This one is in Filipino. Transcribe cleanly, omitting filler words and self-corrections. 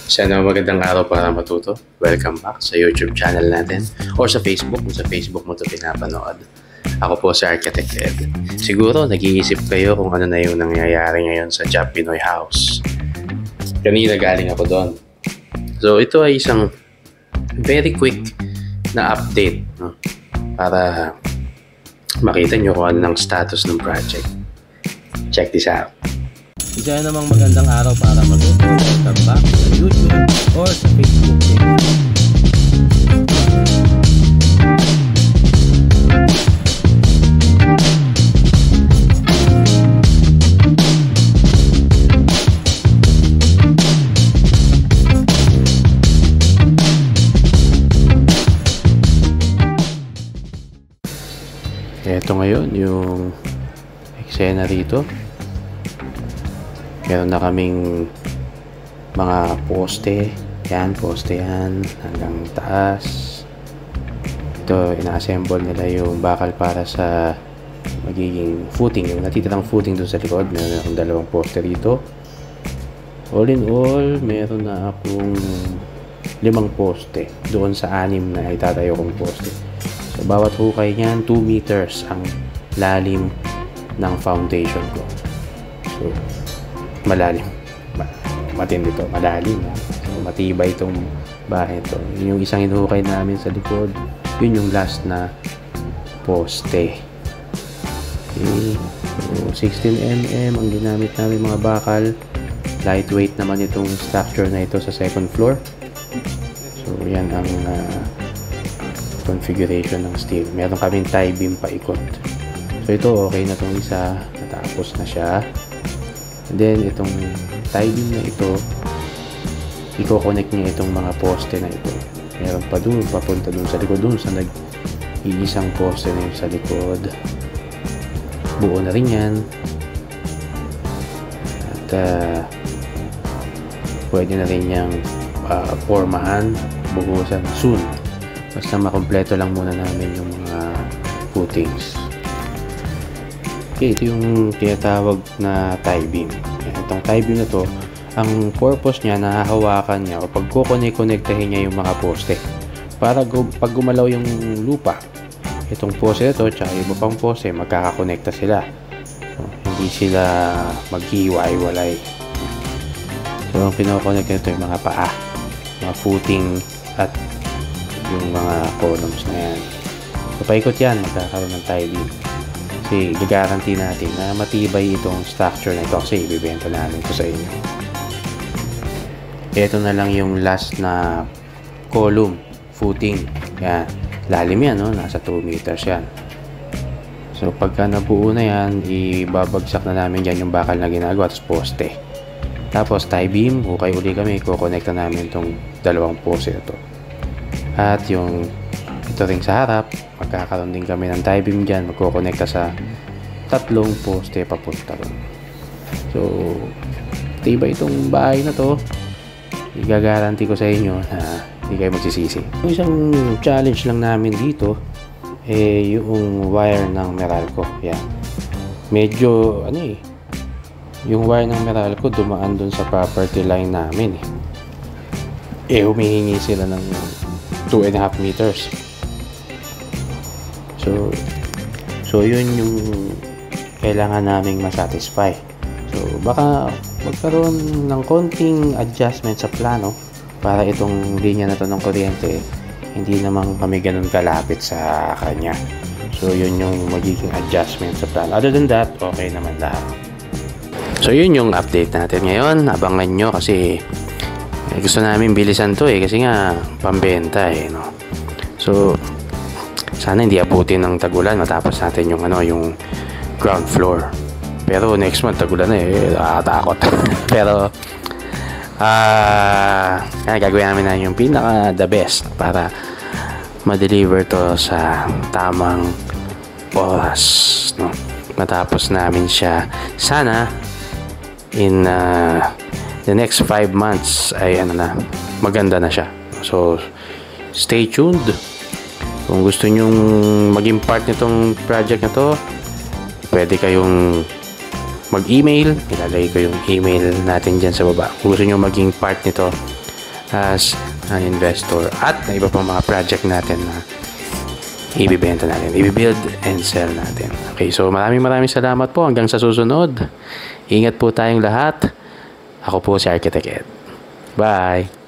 Sana magandang araw para matuto. Welcome back sa YouTube channel natin or sa Facebook kung sa Facebook mo ito pinapanood. Ako po si Architect Ed. Siguro nag-iisip kayo kung ano na yung nangyayari ngayon sa Job Pinoy House. Kanina galing ako doon. So ito ay isang very quick na update, no? Para makita nyo kung ano ng status ng project. Check this out. Isa namang magandang araw para matuto. Welcome back sa YouTube or sa Facebook page. Ito ngayon yung eksena rito. Meron na kaming mga poste yan hanggang taas. Ito, ina-assemble nila yung bakal para sa magiging footing, yung natitirang footing doon sa likod. Meron akong dalawang poste rito. All in all, meron na akong 5 poste doon sa 6 na itatayo kong poste. So bawat hukay niyan 2 meters ang lalim ng foundation ko. So malalim, matindi to, malalim, so matibay itong bahay to. Yung isang hinuhukay namin sa likod, yun yung last na poste. Okay. So 16mm ang ginamit namin mga bakal. Lightweight naman itong structure na ito sa second floor. So yan ang configuration ng steel. Meron kaming tie beam paikot. So ito okay na itong isa, natapos na siya. And then itong tie beam na ito, i-connect niya itong mga poste na ito. Meron pa dun, papunta dun sa likod, dun sa nag-iisang poste na yung sa likod. Buo na rin yan. At pwede na rin niyang formahan, buhusan soon. Basta makompleto lang muna namin yung mga footings. Okay, ito yung tinatawag na tie beam. Itong tie beam na to, ang purpose niya, nahahawakan niya o pag kukonektahin niya yung mga poste. Para pag gumalaw yung lupa, itong poste na to, tsaka yung pang poste, magkakakonekta sila. So, hindi sila maghiwa-hiwalay. So, ang pinakonekta nito yung mga paa, mga footing, at yung mga columns na yan. So, paikot yan, magkakaroon ng tie beam. Kasi i-guarantee natin na matibay itong structure na ito kasi ibibenta namin ito sa inyo. Ito na lang yung last na column, footing. Yan, lalim yan, no? Nasa 2 meters yan. So pagka nabuo na yan, ibabagsak na namin dyan yung bakal na ginagawa, tapos poste. Tapos tie beam, hukay uli kami, kukonekta namin itong 2 poste na ito. At yung ito ring sa harap, magkakaroon din kami ng tie beam dyan, magkukonekta sa 3 poste papunta ron. So tibay itong bahay na to, igagaranti ko sa inyo na hindi kayo magsisisi. Yung isang challenge lang namin dito yung wire ng Meralco. Yan, medyo yung wire ng Meralco dumaan dun sa property line namin humihingi sila ng 2.5 meters. So yun yung kailangan naming masatisfy. So baka magkaroon ng konting adjustment sa plano para itong linya na to ng kuryente hindi naman kami ganun kalapit sa kanya. So yun yung magiging adjustment sa plano. Other than that, okay naman lahat. So yun yung update natin ngayon. Abangan nyo kasi gusto namin bilisan to kasi nga pambenta no. So sana hindi abutin ng tagulan, matapos natin yung yung ground floor. Pero next month tagulan na nakakatakot. Pero gagawin namin na yung pinaka the best para ma-deliver to sa tamang oras, no? Matapos namin siya sana in the next 5 months ay maganda na siya. So stay tuned. Kung gusto nyong maging part nitong project na to, pwede kayong mag-email. Ilalagay ko yung email natin dyan sa baba. Kung gusto nyo maging part nito, as an investor at na iba pang mga project natin na ibibenta natin, ibibuild and sell natin. Okay, so maraming salamat po. Hanggang sa susunod. Ingat po tayong lahat. Ako po si Architect Ed. Bye!